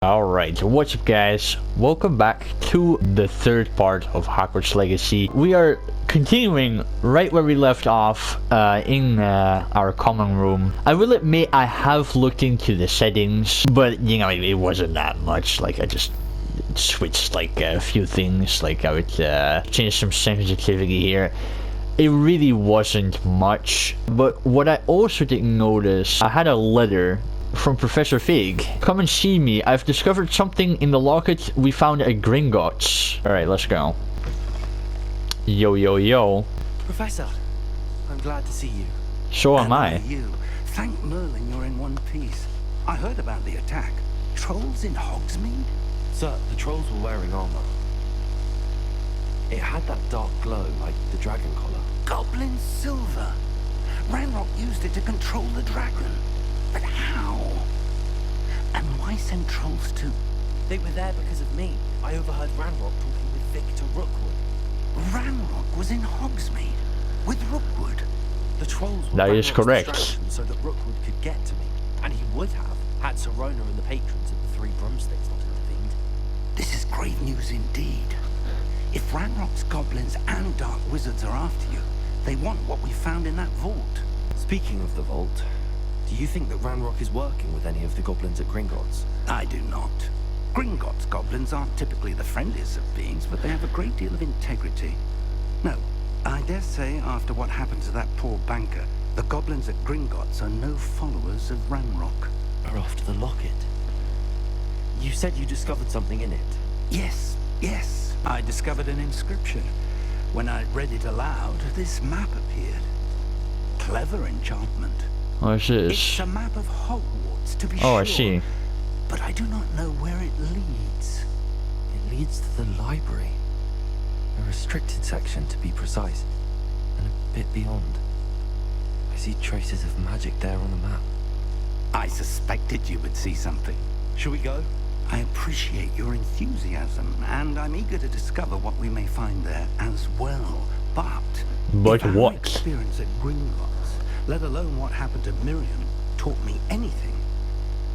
Alright, what's up guys? Welcome back to the third part of Hogwarts Legacy. We are continuing right where we left off in our common room. I will admit I have looked into the settings, but you know, it wasn't that much. Like I just switched like a few things, like I would change some sensitivity here. It really wasn't much, but what I also didn't notice, I had a letter from Professor Fig. Come and see me. I've discovered something in the locket we found at Gringotts. Alright, let's go. Yo, yo, yo. Professor, I'm glad to see you. So am I. You. Thank Merlin you're in one piece. I heard about the attack. Trolls in Hogsmeade? Sir, the trolls were wearing armor. It had that dark glow like the dragon collar. Goblin silver. Ranrock used it to control the dragon. But how? And why send trolls to... They were there because of me. I overheard Ranrock talking with Victor Rookwood. Ranrock was in Hogsmeade with Rookwood. The trolls were That is Ranrock's correct. distraction so that Rookwood could get to me. And he would have had Serona and the patrons of the Three Broomsticks not intervened. This is grave news indeed. If Ranrock's goblins and dark wizards are after you, they want what we found in that vault. Speaking of the vault, do you think that Ranrock is working with any of the goblins at Gringotts? I do not. Gringotts goblins aren't typically the friendliest of beings, but they have a great deal of integrity. No, I dare say after what happened to that poor banker, the goblins at Gringotts are no followers of Ranrock. Are after the locket? You said you discovered something in it. Yes. I discovered an inscription. When I read it aloud, this map appeared. Clever enchantment. What's this? It's a map of Hogwarts, to be sure. Oh, I see. But I do not know where it leads. It leads to the library. A restricted section, to be precise. And a bit beyond. I see traces of magic there on the map. I suspected you would see something. Shall we go? I appreciate your enthusiasm, and I'm eager to discover what we may find there as well. But if our what? experience at Gringotts, let alone what happened to Miriam, taught me anything,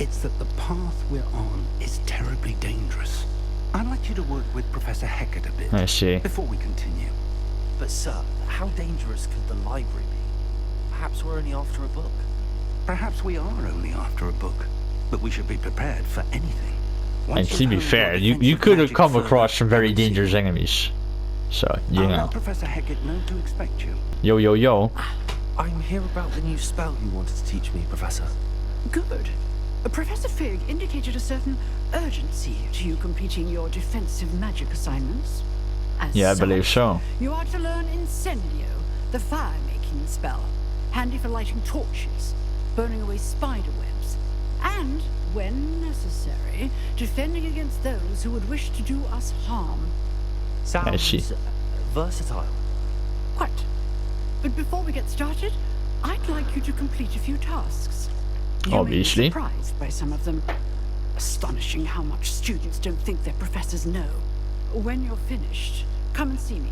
it's that the path we're on is terribly dangerous. I'd like you to work with Professor Hecat a bit I see. before we continue. But sir, how dangerous could the library be? Perhaps we're only after a book. Perhaps we are only after a book, but we should be prepared for anything. And Once to you've be honed fair, your you defensive could have magic come further, across some very I would see. dangerous enemies. So, you I'll know. let Professor Hecat know to expect you. Yo, yo, yo. I'm here about the new spell you wanted to teach me, Professor. Good. Professor Fig indicated a certain urgency to you completing your defensive magic assignments. As Yeah, I such, believe so. You are to learn Incendio, the fire-making spell, handy for lighting torches, burning away spider webs, and, when necessary, defending against those who would wish to do us harm. Sounds see. versatile. Quite. But before we get started, I'd like you to complete a few tasks. You Obviously. may be surprised by some of them. Astonishing how much students don't think their professors know. When you're finished, come and see me.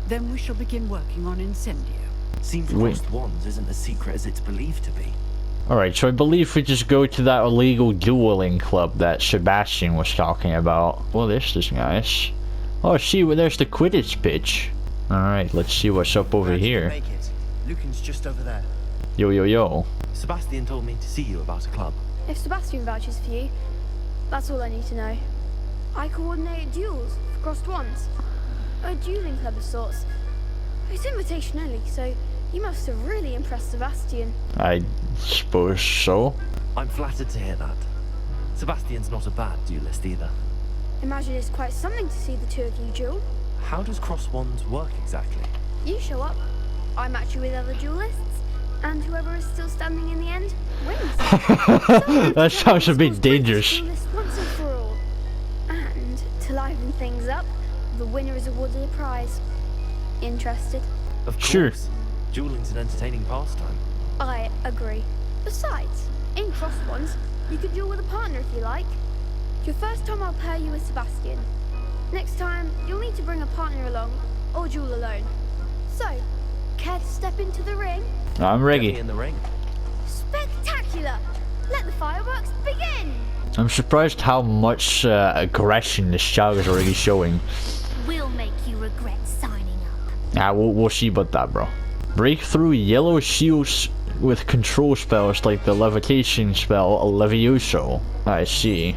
Then we shall begin working on Incendio. Seems Wait. crossed wands isn't as secret as it's believed to be. Alright, so I believe we just go to that illegal dueling club that Sebastian was talking about. Well, there's this guys. Oh, see, well, there's the Quidditch pitch. Alright, let's see what's up over Glad you here. can make it. Lucan's just over there. Yo, yo, yo. Sebastian told me to see you about a club. If Sebastian vouches for you, that's all I need to know. I coordinate duels for crossed wands. A dueling club of sorts. It's invitation only, so you must have really impressed Sebastian. I suppose so. I'm flattered to hear that. Sebastian's not a bad duelist either. Imagine it's quite something to see the two of you duel. How does cross wands work exactly? You show up, I match you with other duelists, and whoever is still standing in the end wins. That sounds a bit dangerous. Duelist once and for all. And to liven things up, the winner is awarded a prize. Interested? Of course. Sure. Dueling's an entertaining pastime. I agree. Besides, in cross ones, you can duel with a partner if you like. Your first time I'll pair you with Sebastian. Next time, you'll need to bring a partner along, or duel alone. So, care to step into the ring? I'm Get me ready. in the ring. Spectacular! Let the fireworks begin! I'm surprised how much aggression this child is already showing. We'll make you regret signing up. Ah, we'll see about that, bro. Break through yellow shields with control spells like the levitation spell Levioso. I see.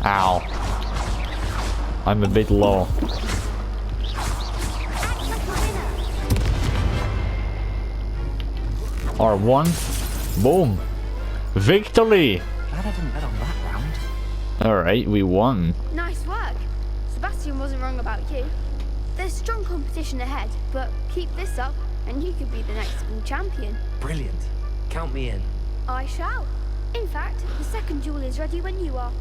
Ow. I'm a bit low. R1. Boom. Victory! Glad I didn't bet on that round. Alright, we won. Nice work. Sebastian wasn't wrong about you. There's strong competition ahead, but keep this up and you could be the next school champion. Brilliant. Count me in. I shall. In fact, the second duel is ready when you are.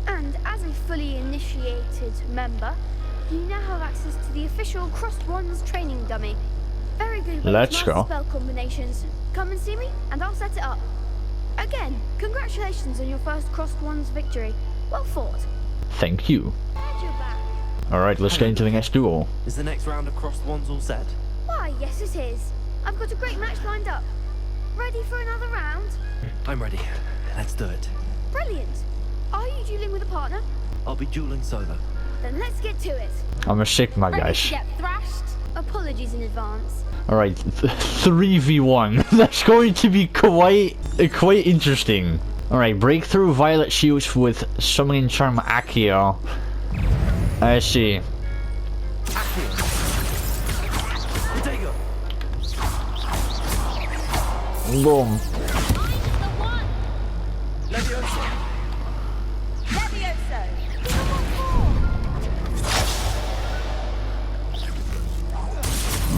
And as a fully initiated member, you now have access to the official Crossed Wands training dummy. Very good way Let's to master go. spell combinations. Come and see me and I'll set it up. Again, congratulations on your first Crossed Wands victory. Well fought. Thank you. Glad you're back. Alright, let's get into the next duel. Is the next round of Crossed Wands all set? Why, yes it is. I've got a great match lined up. Ready for another round? I'm ready. Let's do it. Brilliant. Are you dueling with a partner? I'll be dueling solo. Then let's get to it. I'm a Sigma, Ready guys. to get thrashed? Apologies in advance. Alright, 3v1. That's going to be quite interesting. Alright, break through violet shields with summoning charm Accio. I see. Boom.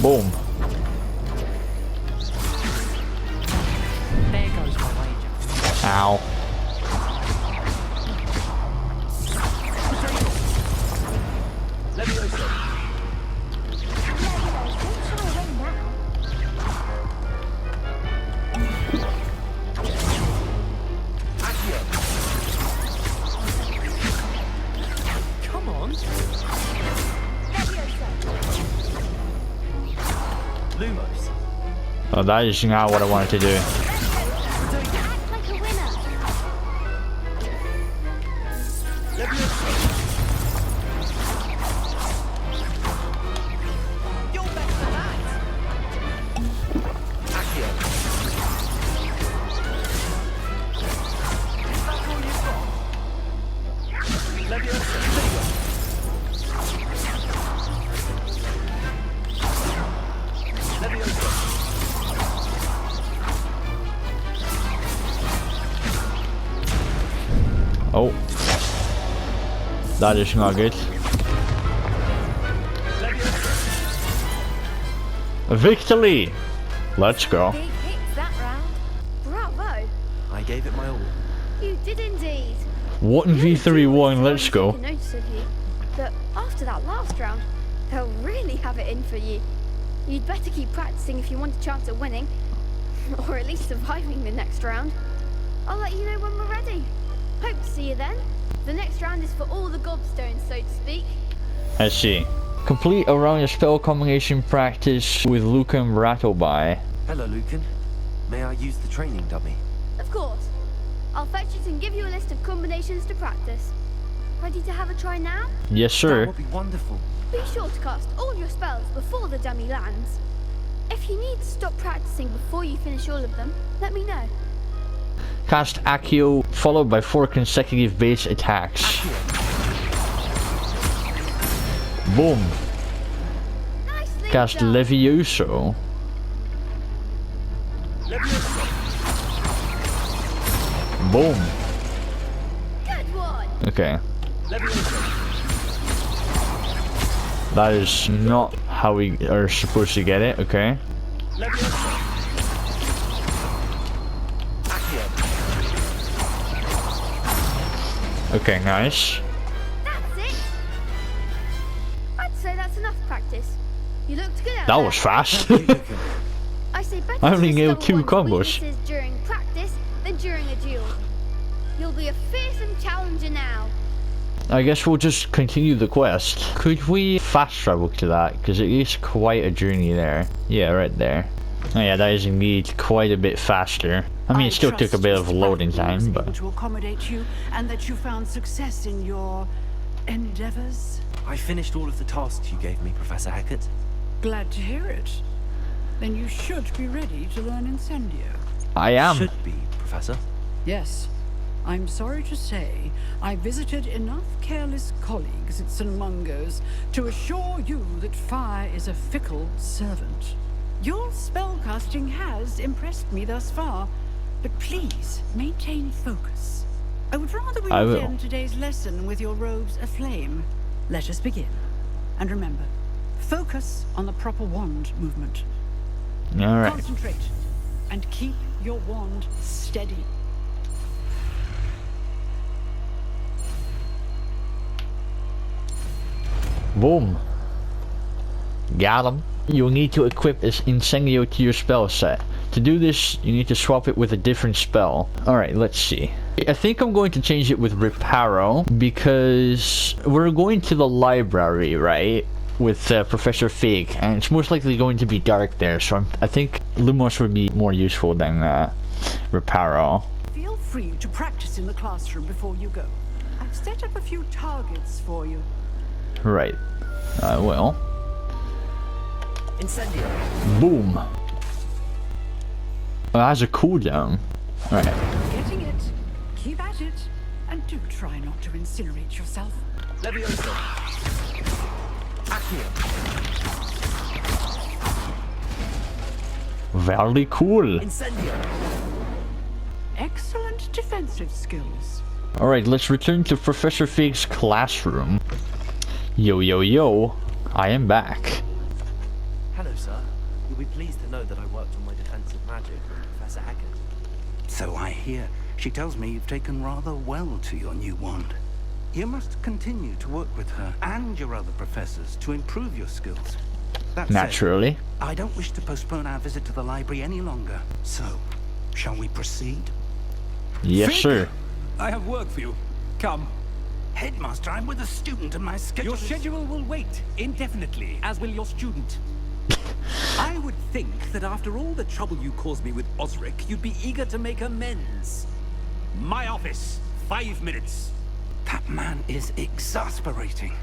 Boom. There goes my wager. Ow. Come on. Lumos. Oh, that is not what I wanted to do. Act like a winner. You're better than that. Accio. That's all you've got. Levioso. Levioso. Oh. That is not good. Victory! Let's go. Big hits that round. Bravo. I gave it my all. You did indeed. 1v3-1, let's go. Taken notice of you, but after that last round, they'll really have it in for you. You'd better keep practicing if you want a chance at winning, or at least surviving the next round. I'll let you know when we're ready. Hope to see you then. The next round is for all the gobstones, so to speak. I see. Complete a round of spell combination practice with Lucan Rattleby. Hello, Lucan. May I use the training dummy? Of course. I'll fetch it and give you a list of combinations to practice. Ready to have a try now? Yes, That sir. would be wonderful. Be sure to cast all your spells before the dummy lands. If you need to stop practicing before you finish all of them, let me know. Cast Accio, followed by 4 consecutive base attacks. Boom. Nicely Cast done. Levioso. Boom. Okay. That is not how we are supposed to get it, okay. Okay, nice. That's it. I'd say that's enough practice. You looked good out That there. was fast. I say better I to only knew discover 2 one's combos. weaknesses during practice than during a duel. You'll be a fearsome challenger now. I guess we'll just continue the quest. Could we fast travel to that? Because it is quite a journey there. Yeah, right there. Oh yeah, that is indeed quite a bit faster. I mean, it still took a bit of loading time, but... to accommodate you, and that you found success in your endeavors. I finished all of the tasks you gave me, Professor Hackett. Glad to hear it. Then you should be ready to learn Incendio. I am. Should be, Professor. Yes. I'm sorry to say, I visited enough careless colleagues at St. Mungo's to assure you that fire is a fickle servant. Your spellcasting has impressed me thus far, but please maintain focus. I would rather we I will. begin today's lesson with your robes aflame. Let us begin. And remember, focus on the proper wand movement. Alright. Concentrate and keep your wand steady. Boom. Got him. You'll need to equip this Incendio to your spell set. To do this, you need to swap it with a different spell. Alright, let's see. I think I'm going to change it with Reparo because we're going to the library, right? With Professor Fig, and it's most likely going to be dark there, so I think Lumos would be more useful than Reparo. Feel free to practice in the classroom before you go. I've set up a few targets for you. Right. I will. Incendio. Boom. Oh, that has a cooldown. Alright. Getting it. Keep at it. And do try not to incinerate yourself. Levioso. Accio. Very cool. Incendio. Excellent defensive skills. Alright, let's return to Professor Fig's classroom. Yo, yo, yo. I am back. Hello, sir. You'll be pleased to know that I worked on my defensive magic with Professor Hackett. So I hear. She tells me you've taken rather well to your new wand. You must continue to work with her and your other professors to improve your skills. That said, Naturally. I don't wish to postpone our visit to the library any longer. So, shall we proceed? Yes, Fig, sir. I have work for you. Come. Headmaster, I'm with a student and my schedule Your is- schedule will wait indefinitely, as will your student. I would think that after all the trouble you caused me with Osric, you'd be eager to make amends. My office, 5 minutes. That man is exasperating.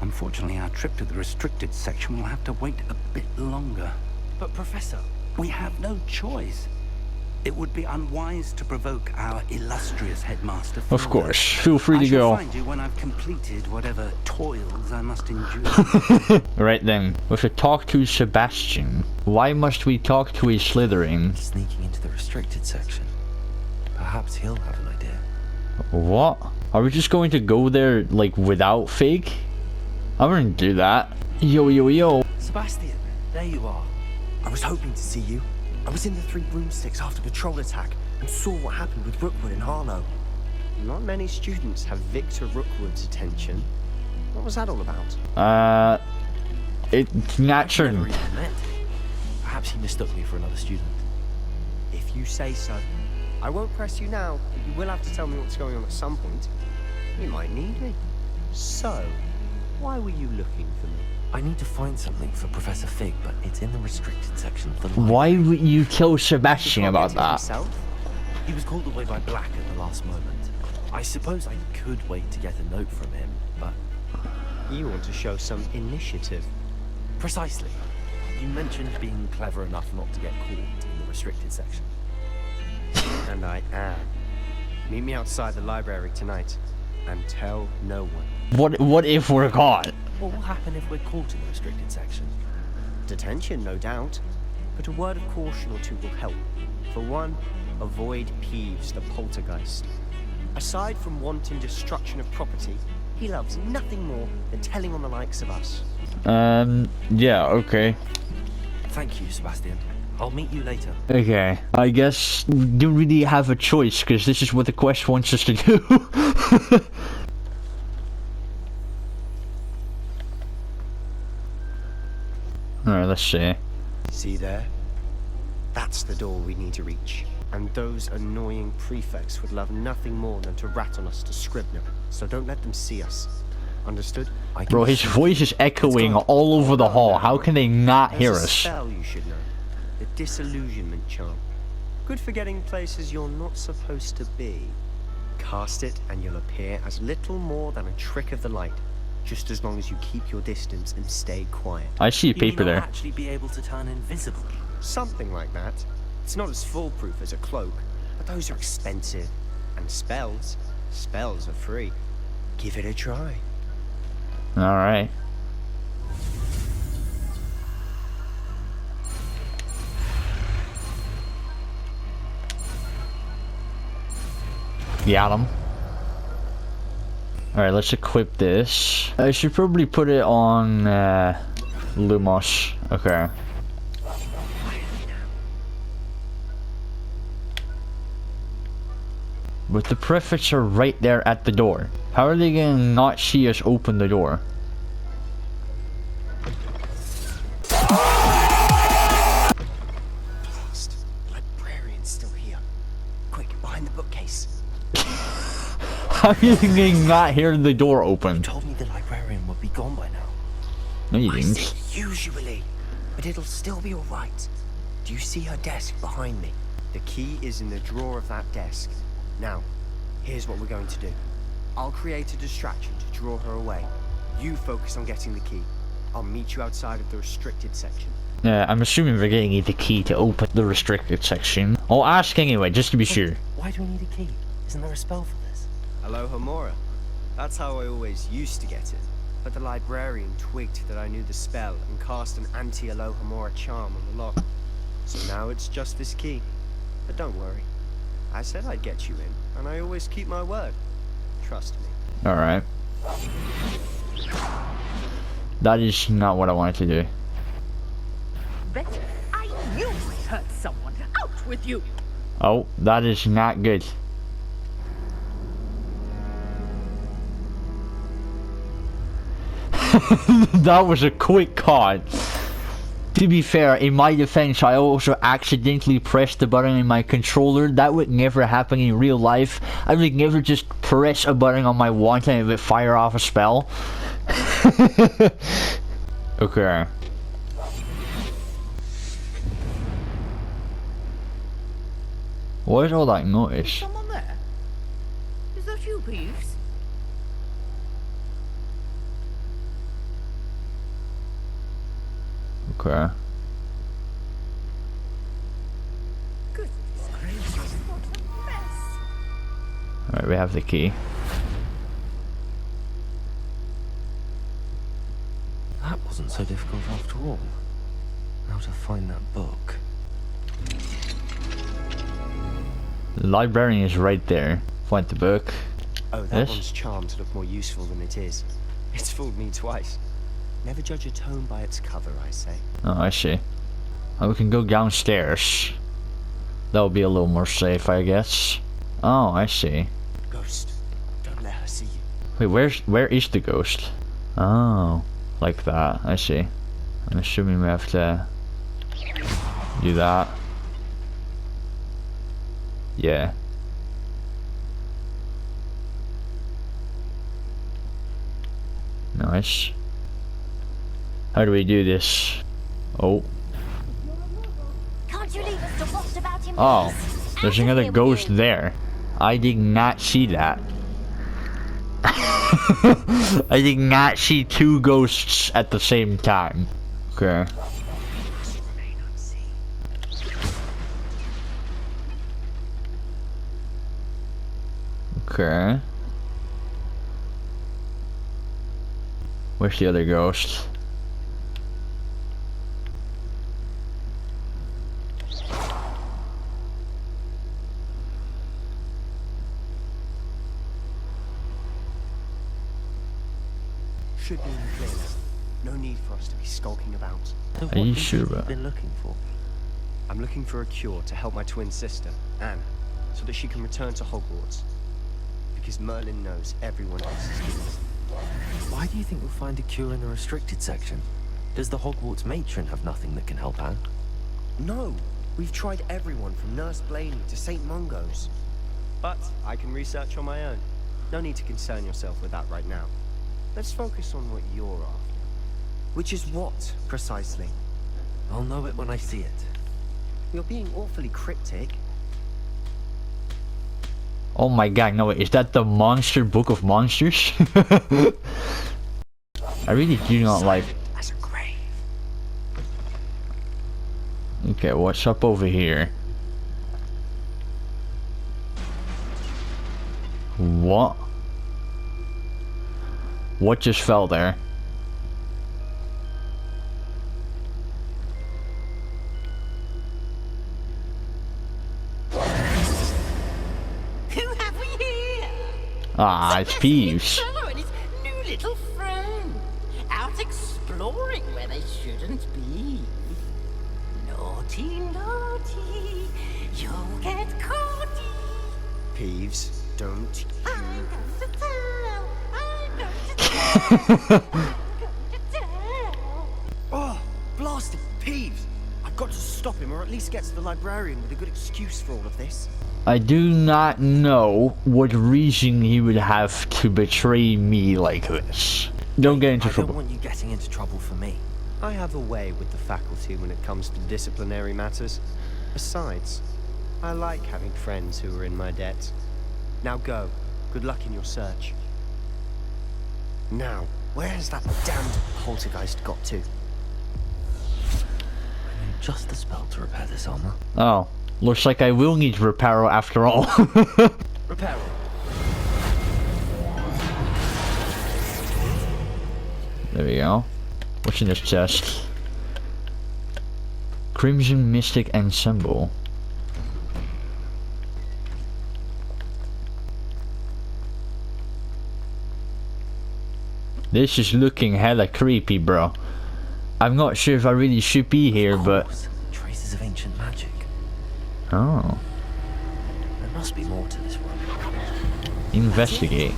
Unfortunately, our trip to the restricted section will have to wait a bit longer. But, Professor, We have no choice. It would be unwise to provoke our illustrious headmaster. Of further. course. Feel free to I shall go. find you when I've completed whatever toils I must endure. Right then. We have to talk to Sebastian. Why must we talk to a Slytherin? sneaking into the restricted section. Perhaps he'll have an idea. What? Are we just going to go there, like, without Fig? I wouldn't do that. Yo, yo, yo. Sebastian, there you are. I was hoping to see you. I was in the 3 broomsticks after patrol attack and saw what happened with Rookwood and Harlow. Not many students have Victor Rookwood's attention. What was that all about? It's not Never certain. even met. Perhaps he mistook me for another student. If you say so. I won't press you now, but you will have to tell me what's going on at some point. You might need me. So, why were you looking for me? I need to find something for Professor Fig, but it's in the restricted section of the library. Why would you tell Sebastian about Targeted that? himself? He was called away by Black at the last moment. I suppose I could wait to get a note from him, but... You want to show some initiative. Precisely. You mentioned being clever enough not to get caught in the restricted section. And I am. Meet me outside the library tonight. And tell no one. What if we're caught? What will happen if we're caught in the restricted section? Detention, no doubt. But a word of caution or two will help. For one, avoid Peeves, the poltergeist. Aside from wanting destruction of property, he loves nothing more than telling on the likes of us. Yeah, okay. Thank you, Sebastian. I'll meet you later. Okay, I guess we don't really have a choice, because this is what the quest wants us to do. Alright, let's see. See there? That's the door we need to reach. And those annoying prefects would love nothing more than to rat on us to Scribner. So don't let them see us. Understood? Bro, his voice is echoing all over the hall. How can they not hear There's a us? spell you should know. The disillusionment charm. Good for getting places you're not supposed to be. Cast it and you'll appear as little more than a trick of the light. Just as long as you keep your distance and stay quiet. I see a You mean paper I'll there. actually be able to turn invisible? Something like that. It's not as foolproof as a cloak, but those are expensive. And spells are free. Give it a try. Alright. Got him. Alright, let's equip this. I should probably put it on Lumos. Okay. But the prefects are right there at the door. How are they gonna not see us open the door? Blast. Librarian's still here. Quick, behind the bookcase. How are they not hear the door open? Told me the librarian would be gone by now. No, you I didn't. said usually, but it'll still be alright. Do you see her desk behind me? The key is in the drawer of that desk. Now, here's what we're going to do. I'll create a distraction to draw her away. You focus on getting the key. I'll meet you outside of the restricted section. I'm assuming we're getting the key to open the restricted section. I'll ask anyway, just to be sure. Why do we need a key? Isn't there a spell for this? Alohomora. That's how I always used to get it. But the librarian twigged that I knew the spell and cast an anti-Alohomora charm on the lock. So now it's just this key. But don't worry. I said I'd get you in, and I always keep my word. Trust me. Alright. That is not what I wanted to do. Better. I knew I hurt someone. Out with you. Oh, that is not good. That was a quick cut. To be fair, in my defense, I also accidentally pressed the button in my controller. That would never happen in real life. I would never just press a button on my wand and it would fire off a spell. Okay. What is all that noise? Someone there? Is that you, Peeves? Okay. Goodness gracious, what a mess. Alright, we have the key. That wasn't so difficult after all. How to find that book? The librarian is right there. Find the book. Oh, that Yes? one's charmed to look more useful than it is. It's fooled me twice. Never judge a tome by its cover, I say. Oh, I see. Oh, we can go downstairs. That would be a little more safe, I guess. Oh, I see. Ghost, don't let her see Wait, you. where is the ghost? Oh, like that. I see. I'm assuming we have to do that. Yeah. Nice. How do we do this? Oh. Can't you leave us to watch about him? Oh. please? There's Out of another here with ghost you. there. I did not see that. I did not see two ghosts at the same time. Okay. Okay. Where's the other ghost? should be in the clear now. No need for us to be skulking about. So Are you what is sure it about you've been looking for? I'm looking for a cure to help my twin sister, Anne, so that she can return to Hogwarts. Because Merlin knows everyone else is healed. Why do you think we'll find a cure in the restricted section? Does the Hogwarts matron have nothing that can help Anne? No! We've tried everyone from Nurse Blaney to St. Mungo's. But I can research on my own. No need to concern yourself with that right now. Let's focus on what you're after. Which is what, precisely? I'll know it when I see it. You're being awfully cryptic. Oh my god, no, is that the monster book of monsters? I really do not like... As a grave. Okay, what's up over here? What? What just fell there? Who have we here? Ah, it's Peeves. And his new little friend. Out exploring where they shouldn't be. Naughty, naughty. You'll get caughty. Peeves, don't I'm you... going to tell. I'm going to tell. I'm going to tell. Oh, blasted Peeves! I've got to stop him, or at least get to the librarian with a good excuse for all of this. I do not know what reason he would have to betray me like this. Don't get into I don't trouble. want you getting into trouble for me. I have a way with the faculty when it comes to disciplinary matters. Besides, I like having friends who are in my debt. Now go. Good luck in your search. Now, where has that damned poltergeist got to? I need just the spell to repair this armor. Oh, looks like I will need reparo after all. Repair. There we go. What's in this chest? Crimson Mystic Ensemble. This is looking hella creepy, bro. I'm not sure if I really should be here, but... Traces of ancient magic. Oh. There must be more to this one. Investigate.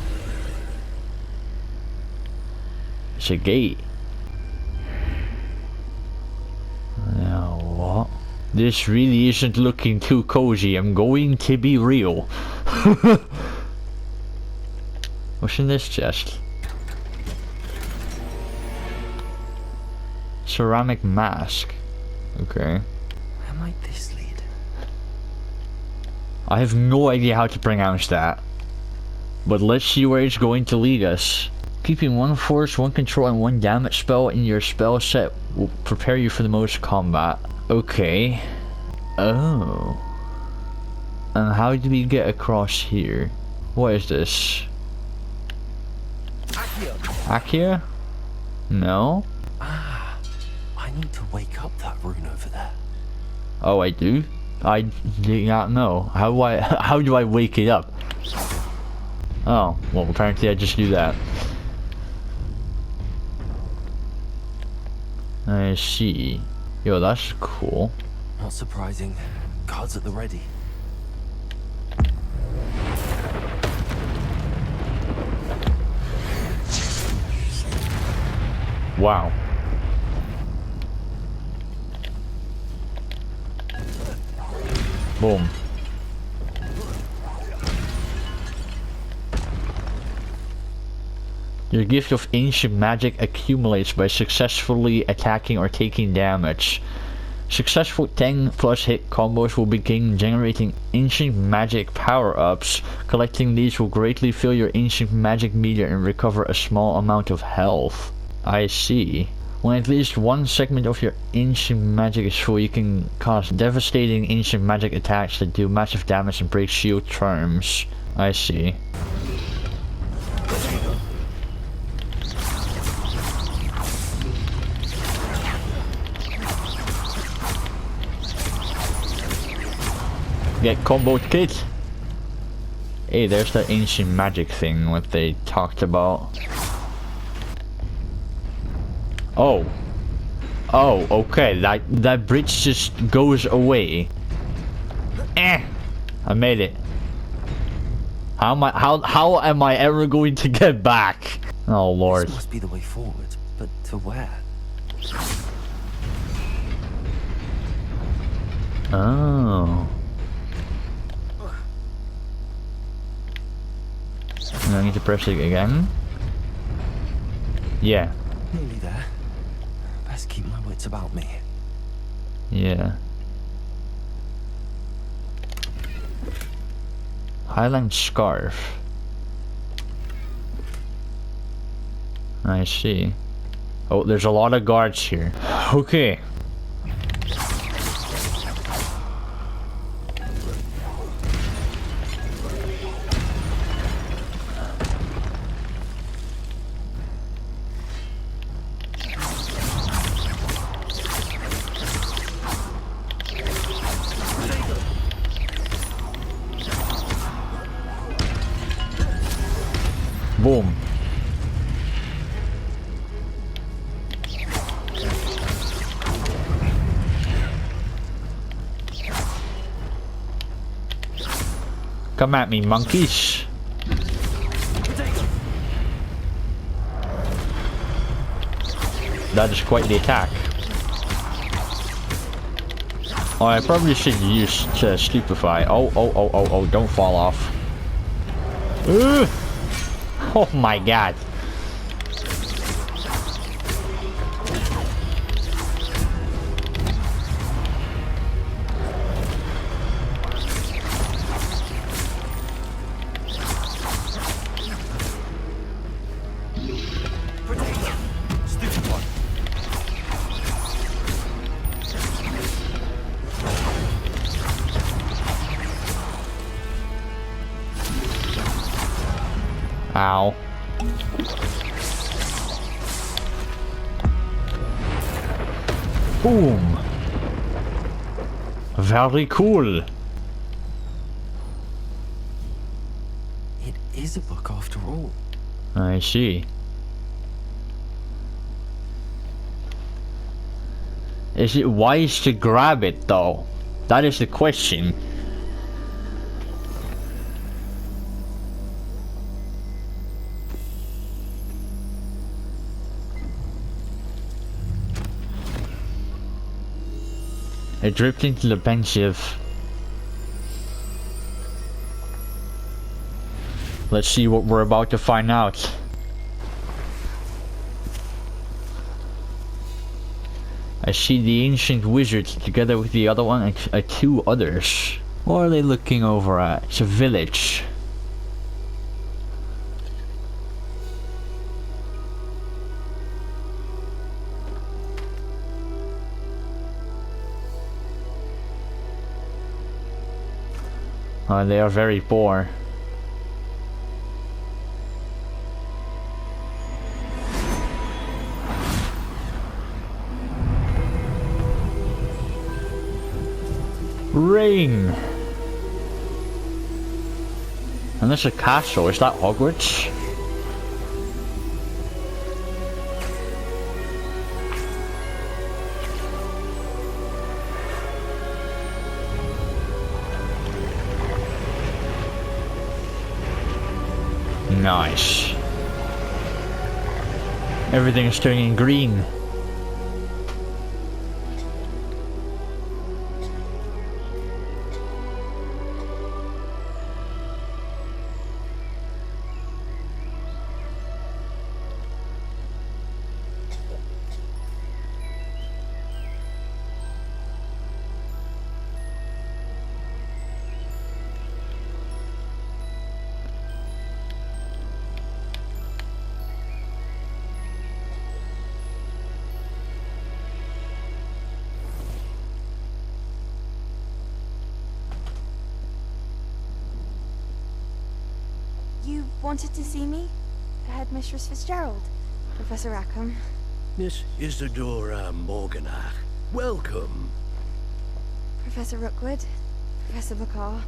It's a gate. Now what? This really isn't looking too cozy. I'm going to be real. What's in this chest? Ceramic mask. Okay. Where might this lead? I have no idea how to pronounce that. But let's see where it's going to lead us. Keeping one force, one control, and one damage spell in your spell set will prepare you for the most combat. Okay. Oh. And how do we get across here? What is this? Accio? No? Ah, I need to wake up that rune over there. Oh, I do? I do not know. How do I wake it up? Oh, well apparently I just do that. I see. Yo, that's cool. Not surprising. Guards at the ready. Wow. Boom. Your gift of ancient magic accumulates by successfully attacking or taking damage. Successful 10+ hit combos will begin generating ancient magic power-ups. Collecting these will greatly fill your ancient magic meter and recover a small amount of health. I see. When at least one segment of your ancient magic is full, you can cast devastating ancient magic attacks that do massive damage and break shield charms. I see. Get comboed, kid. Hey, there's that ancient magic thing what they talked about. Oh. Oh, okay. That bridge just goes away. I made it. How am I ever going to get back? Oh lord. This must be the way forward, but to where? Oh. And I need to press it again. Yeah. Nearly there. Best keep my wits about me. Yeah. Highland scarf. I see. Oh, there's a lot of guards here. Okay. Boom. Come at me, monkeys. That is quite the attack. Oh, I probably should use stupefy. Oh, don't fall off. Ugh. Oh my god. Ow. Boom. Very cool. It is a book after all. I see. Is it wise to grab it though? That is the question. It dripped into the pensive. Let's see what we're about to find out. I see the ancient wizard together with the other one and two others. What are they looking over at? It's a village. They are very poor. Ring! And there's a castle. Is that Hogwarts? Nice. Everything is turning green. You wanted to see me? Headmistress Fitzgerald, Professor Rackham. Miss Isadora Morganach, welcome. Professor Rookwood, Professor McCaw.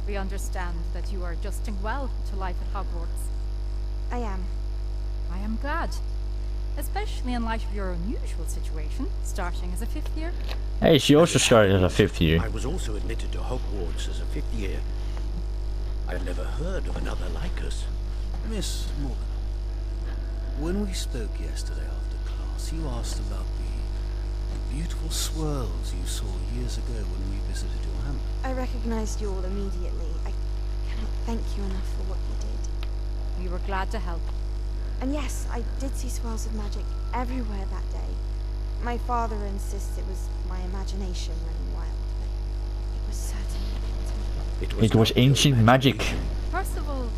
We understand that you are adjusting well to life at Hogwarts. I am. I am glad. Especially in light of your unusual situation, starting as a 5th year. Hey, she also started as a 5th year. I was also admitted to Hogwarts as a 5th year. I've never heard of another like us. Miss Morgan, when we spoke yesterday after class, you asked about the beautiful swirls you saw years ago when we visited your hamlet. I recognized you all immediately. I cannot thank you enough for what you did. We were glad to help. And yes, I did see swirls of magic everywhere that day. My father insists it was my imagination running wild, but it was certainly It was ancient magic. First of all,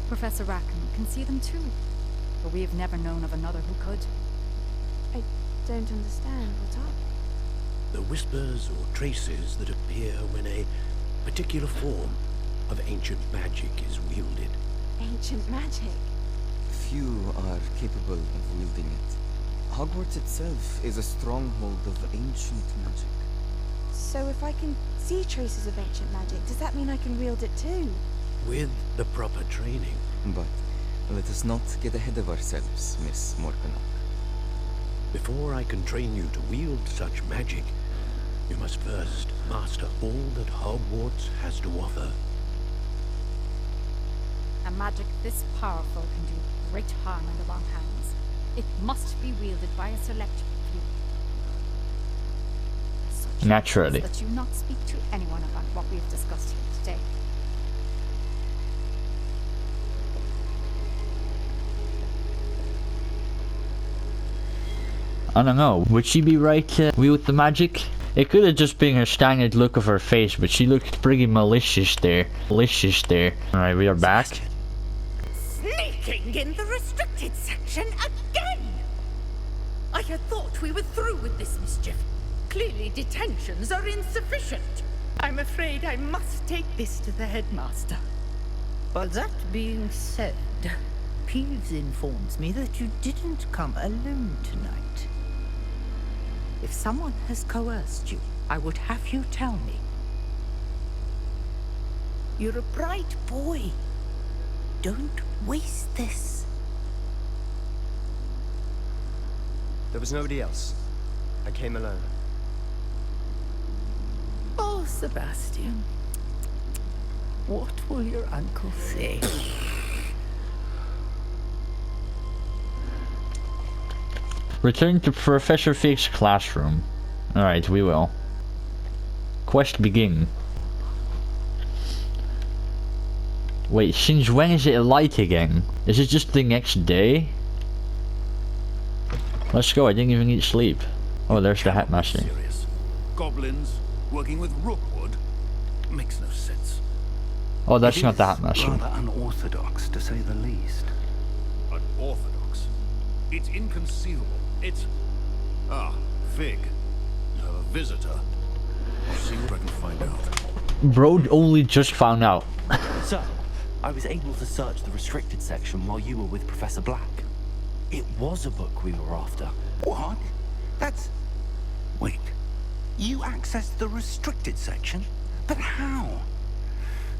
Professor Rackham can see them too. But we have never known of another who could. I don't understand. What are they? The whispers or traces that appear when a particular form of ancient magic is wielded. Ancient magic? Few are capable of wielding it. Hogwarts itself is a stronghold of ancient magic. So if I can see traces of ancient magic, does that mean I can wield it too? With the proper training. But let us not get ahead of ourselves, Miss Morgan. Before I can train you to wield such magic, you must first master all that Hogwarts has to offer. A magic this powerful can do great harm in the wrong hands. It must be wielded by a select few. Such Naturally. that you not speak to anyone about what we have discussed here today. I don't know, would she be right to wield the magic? It could have just been her standard look of her face, but she looked pretty malicious there. Alright, we are back. Sneaking in the restricted section again! I had thought we were through with this mischief. Clearly detentions are insufficient. I'm afraid I must take this to the headmaster. But that being said, Peeves informs me that you didn't come alone tonight. If someone has coerced you, I would have you tell me. You're a bright boy. Don't waste this. There was nobody else. I came alone. Oh, Sebastian. What will your uncle say? Return to Professor Fig's classroom. Alright, we will. Quest begin. Wait, since when is it light again? Is it just the next day? Let's go, I didn't even need sleep. Oh, there's the headmaster. Serious. Goblins working with rookwood makes no sense. Oh, that's not the headmaster. Rather unorthodox, to say the least. Unorthodox? It's inconceivable. It's... Ah, Fig. You have a visitor. I'll see what I can find out. Bro only just found out. Sir, I was able to search the restricted section while you were with Professor Black. It was a book we were after. What? That's... Wait. You accessed the restricted section? But how?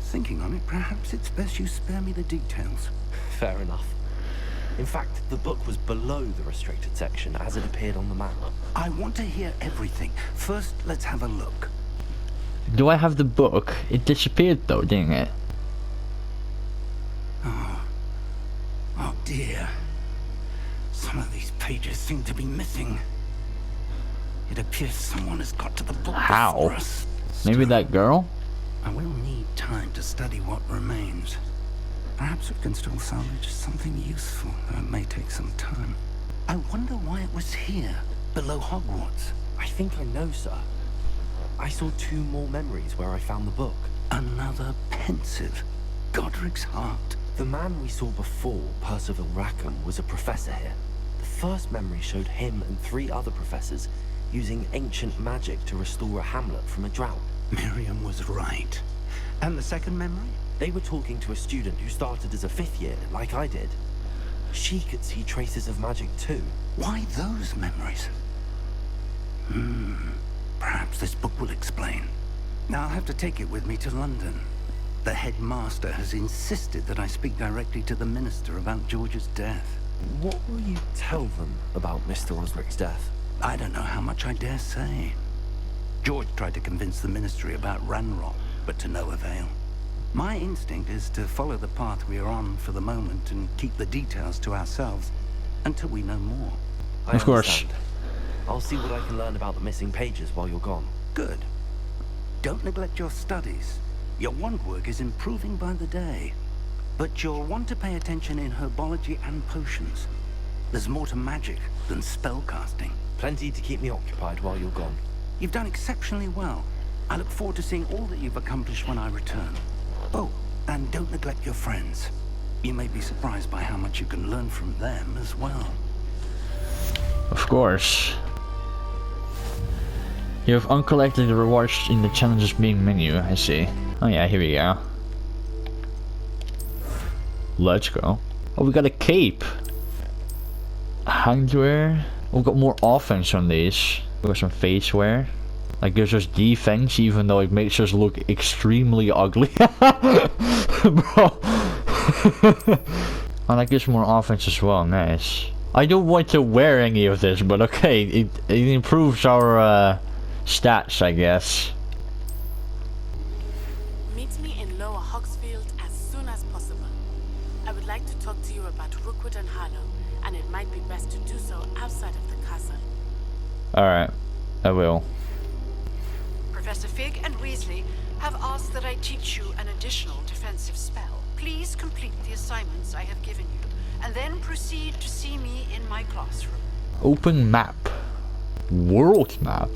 Thinking on it, perhaps it's best you spare me the details. Fair enough. In fact, the book was below the restricted section as it appeared on the map. I want to hear everything. First, let's have a look. Do I have the book? It disappeared though, didn't it? Oh dear. Some of these pages seem to be missing. It appears someone has got to the book How? before us. Maybe that girl? I will need time to study what remains. Perhaps we can still salvage something useful, though it may take some time. I wonder why it was here, below Hogwarts. I think I know, sir. I saw 2 more memories where I found the book. Another pensive. Godric's heart. The man we saw before, Percival Rackham, was a professor here. The first memory showed him and 3 other professors using ancient magic to restore a hamlet from a drought. Miriam was right. And the second memory? They were talking to a student who started as a 5th year, like I did. She could see traces of magic too. Why those memories? Perhaps this book will explain. Now I'll have to take it with me to London. The headmaster has insisted that I speak directly to the minister about George's death. What will you tell them about Mr. Osric's death? I don't know how much I dare say. George tried to convince the Ministry about Ranrock, but to no avail. My instinct is to follow the path we are on for the moment and keep the details to ourselves until we know more. Of course. I'll see what I can learn about the missing pages while you're gone. Good. Don't neglect your studies. Your wand work is improving by the day. But you'll want to pay attention in herbology and potions. There's more to magic than spellcasting. Plenty to keep me occupied while you're gone. You've done exceptionally well. I look forward to seeing all that you've accomplished when I return. Oh, and don't neglect your friends. You may be surprised by how much you can learn from them as well. Of course. You have uncollected the rewards in the challenges being menu, I see. Oh yeah, here we go. Let's go. Oh, we got a cape. Handwear. We've got more offense on these. We got some face wear. Like gives us defense even though it makes us look extremely ugly. Bro. Oh, that gives more offense as well. Nice. I don't want to wear any of this, but okay. It improves our stats, I guess. Meet me in Lower Hogsfield as soon as possible. I would like to talk to you about Rookwood and Harlow, and it might be best to do so outside of the castle. Alright, I will. Professor Fig and Weasley have asked that I teach you an additional defensive spell. Please complete the assignments I have given you, and then proceed to see me in my classroom. Open map. World map.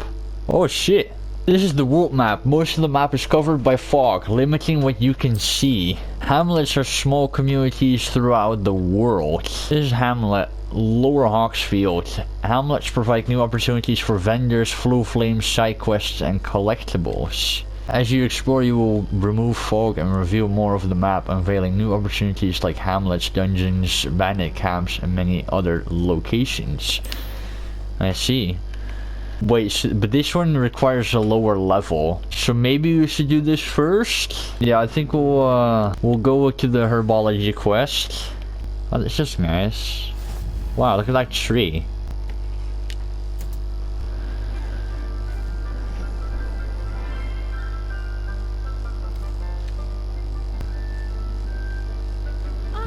Oh shit. This is the world map. Most of the map is covered by fog, limiting what you can see. Hamlets are small communities throughout the world. This is Hamlet, Lower Hogsfield. Hamlets provide new opportunities for vendors, flu flames, side quests, and collectibles. As you explore, you will remove fog and reveal more of the map, unveiling new opportunities like hamlets, dungeons, bandit camps, and many other locations. I see. Wait, but this one requires a lower level, so maybe we should do this first? Yeah, I think we'll go to the herbology quest. Oh, that's just nice. Wow, look at that tree.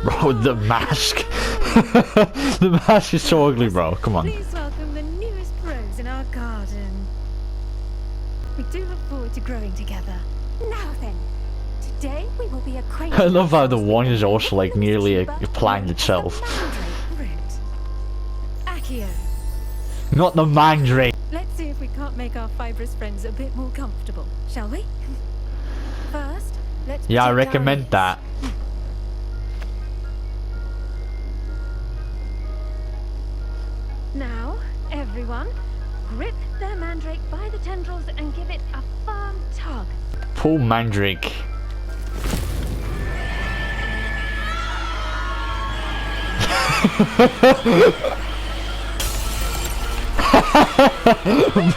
Bro, the mask. The mask is so ugly, bro. Come on. Please welcome the newest rose in our garden. We do look forward to growing together. Now then, today we will be acquainted. I love how the one is also like nearly a plant itself. Accio. Not the mandrake. Let's see if we can't make our fibrous friends a bit more comfortable, shall we? First, let's. Yeah, I recommend that. Now, everyone, grip their mandrake by the tendrils and give it a firm tug. Pull mandrake.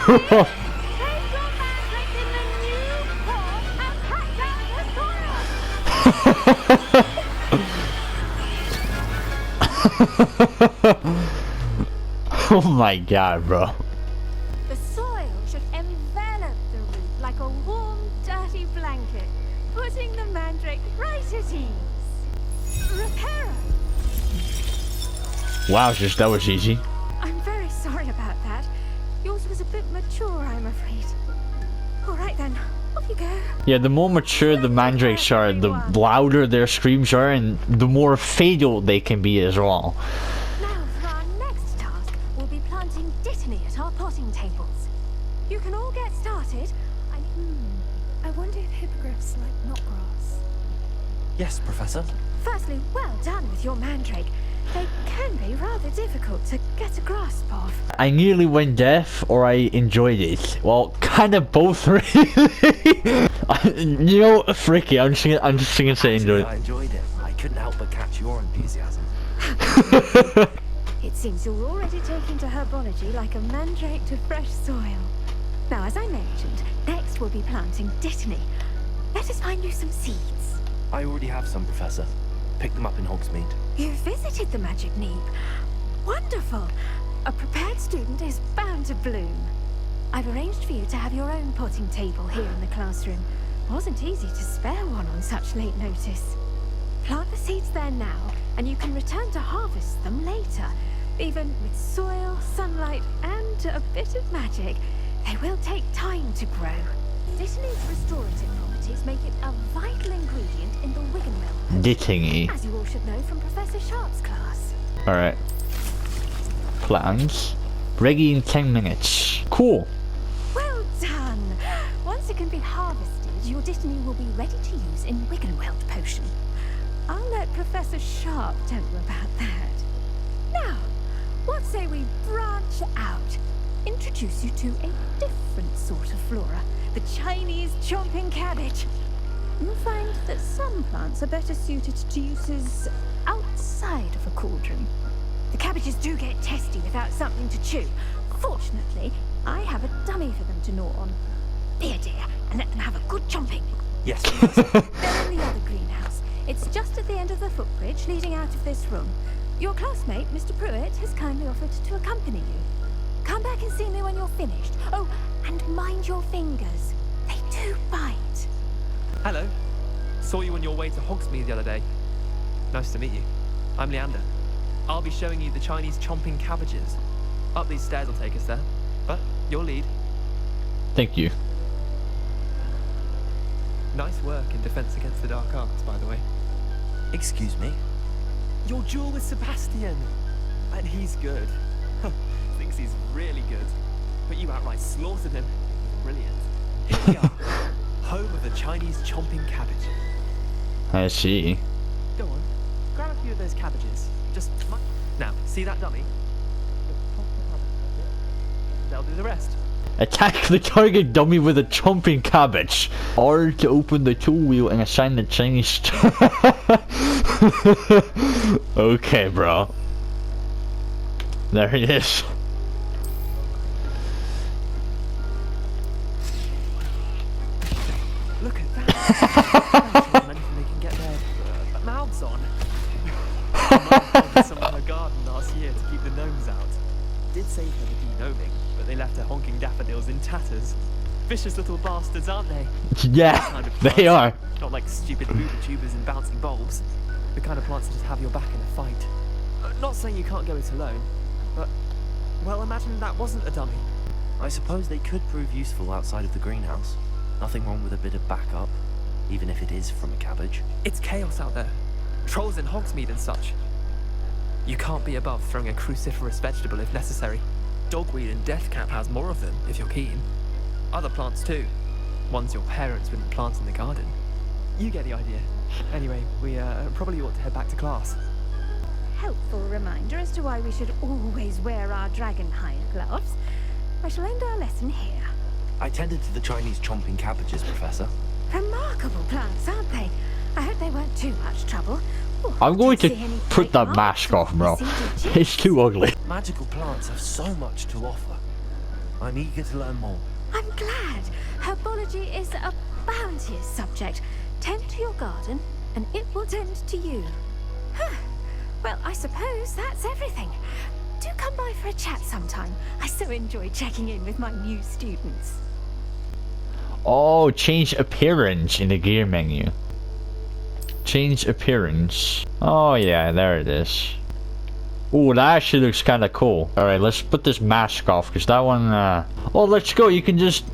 Bro. Oh my god, bro. The soil should envelop the root like a warm, dirty blanket, putting the mandrake right at ease. Reparo! Wow, just that was easy. I'm very sorry about that. Yours was a bit mature, I'm afraid. Alright then, off you go. Yeah, the more mature the mandrakes are, the louder their screams are, and the more fatal they can be as well. Now for our next task, we'll be planting dittany at our potting tables. You can all get started. I wonder if hippogriffs like knotgrass. Yes, Professor. Firstly, well done with your mandrake. They can be rather difficult to get a grasp of. I nearly went deaf, or I enjoyed it. Well, kind of both, really. You know, fricky. I'm just gonna say enjoyed it. I enjoyed it. I couldn't help but catch your enthusiasm. It seems you're already taking to herbology like a mandrake to fresh soil. Now, as I mentioned, next we'll be planting dittany. Let us find you some seeds. I already have some, Professor. picked them up in Hogsmeade. You visited the Magic Neep. Wonderful. A prepared student is bound to bloom. I've arranged for you to have your own potting table here in the classroom. Wasn't easy to spare one on such late notice. Plant the seeds there now, and you can return to harvest them later. Even with soil, sunlight, and a bit of magic, they will take time to grow. Dittany's restorative properties make it a vital ingredient in the Wiggenweld. Dittany. As you all should know from Professor Sharp's class. Alright. Plans. Ready in 10 minutes. Cool. Well done! Once it can be harvested, your Dittany will be ready to use in Wiggenweld potion. I'll let Professor Sharp tell you about that. Now, what say we branch out? Introduce you to a different sort of flora. The Chinese chomping cabbage. You'll find that some plants are better suited to uses outside of a cauldron. The cabbages do get testy without something to chew. Fortunately, I have a dummy for them to gnaw on. Be a dear, and let them have a good chomping. Yes. They're in the other greenhouse. It's just at the end of the footbridge leading out of this room. Your classmate, Mr. Pruitt, has kindly offered to accompany you. Come back and see me when you're finished. Oh, and mind your fingers. They do bite. Hello. Saw you on your way to Hogsmeade the other day. Nice to meet you. I'm Leander. I'll be showing you the Chinese chomping cabbages. Up these stairs will take us there, but your lead. Thank you. Nice work in Defense Against the Dark Arts, by the way. Excuse me? Your duel with Sebastian! And he's good. Thinks he's really good. But you outright slaughtered him. Brilliant. Here we are. Home of the Chinese chomping cabbage. I see. Go on. Grab a few of those cabbages. Just... Now, see that dummy? They'll do the rest. Attack the target dummy with a chomping cabbage. R to open the tool wheel and assign the Chinese... Okay, bro. There it is. Look at that. Anything they can get their mouths on. Someone in her garden last year to keep the gnomes out. Did save her the de-gnoming, but they left her honking daffodils in tatters. Vicious little bastards, aren't they? Yeah, kind of they are. Not like stupid booby tubers and bouncing bulbs. The kind of plants that just have your back in a fight. Not saying you can't go it alone, but... Well, imagine that wasn't a dummy. I suppose they could prove useful outside of the greenhouse. Nothing wrong with a bit of backup, even if it is from a cabbage. It's chaos out there. Trolls in Hogsmeade and such. You can't be above throwing a cruciferous vegetable if necessary. Dogweed and deathcap has more of them, if you're keen. Other plants too. Ones your parents wouldn't plant in the garden. You get the idea. Anyway, we probably ought to head back to class. Helpful reminder as to why we should always wear our dragonhide gloves. I shall end our lesson here. I tended to the Chinese chomping cabbages, Professor. Remarkable plants, aren't they? I hope they weren't too much trouble. I'm going to put that mask off, bro. It's too ugly. Magical plants have so much to offer. I'm eager to learn more. I'm glad. Herbology is a bounteous subject. Tend to your garden, and it will tend to you. Huh. Well, I suppose that's everything. Do come by for a chat sometime. I so enjoy checking in with my new students. Oh, change appearance in the gear menu. Change appearance. Oh yeah, there it is. Ooh, that actually looks kind of cool. Alright, let's put this mask off, because that one... Oh, let's go. You can just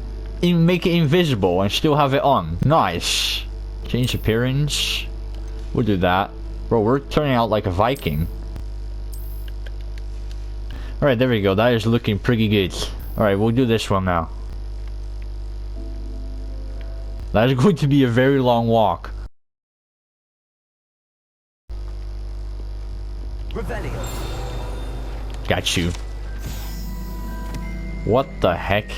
make it invisible and still have it on. Nice. Change appearance. We'll do that. Bro, we're turning out like a Viking. Alright, there we go. That is looking pretty good. Alright, we'll do this one now. That is going to be a very long walk. Revelio. Got you. What the heck?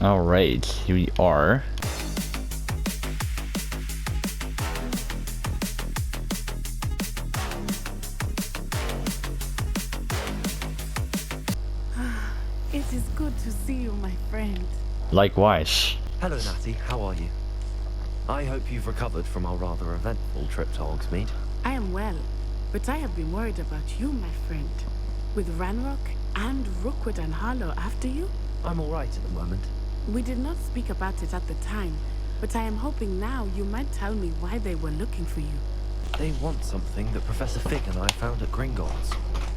Alright, here we are. It is good to see you, my friend. Likewise. Hello, Natty. How are you? I hope you've recovered from our rather eventful trip to Hogsmeade. I am well, but I have been worried about you, my friend. With Ranrock and Rookwood and Harlow after you? I'm alright at the moment. We did not speak about it at the time, but I am hoping now you might tell me why they were looking for you. They want something that Professor Fig and I found at Gringotts.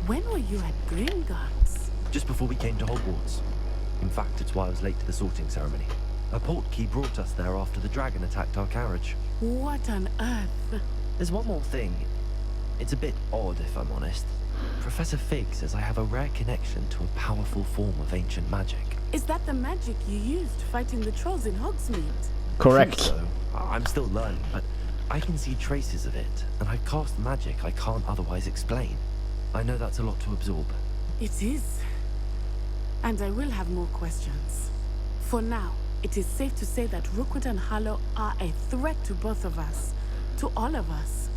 When were you at Gringotts? Just before we came to Hogwarts. In fact, it's why I was late to the sorting ceremony. A portkey brought us there after the dragon attacked our carriage. What on earth? There's one more thing. It's a bit odd, if I'm honest. Professor Fig says I have a rare connection to a powerful form of ancient magic. Is that the magic you used fighting the trolls in Hogsmeade? Correct. I think so. I'm still learning, but I can see traces of it, and I cast magic I can't otherwise explain. I know that's a lot to absorb. It is. And I will have more questions. For now, it is safe to say that Rookwood and Harlow are a threat to both of us. To all of us.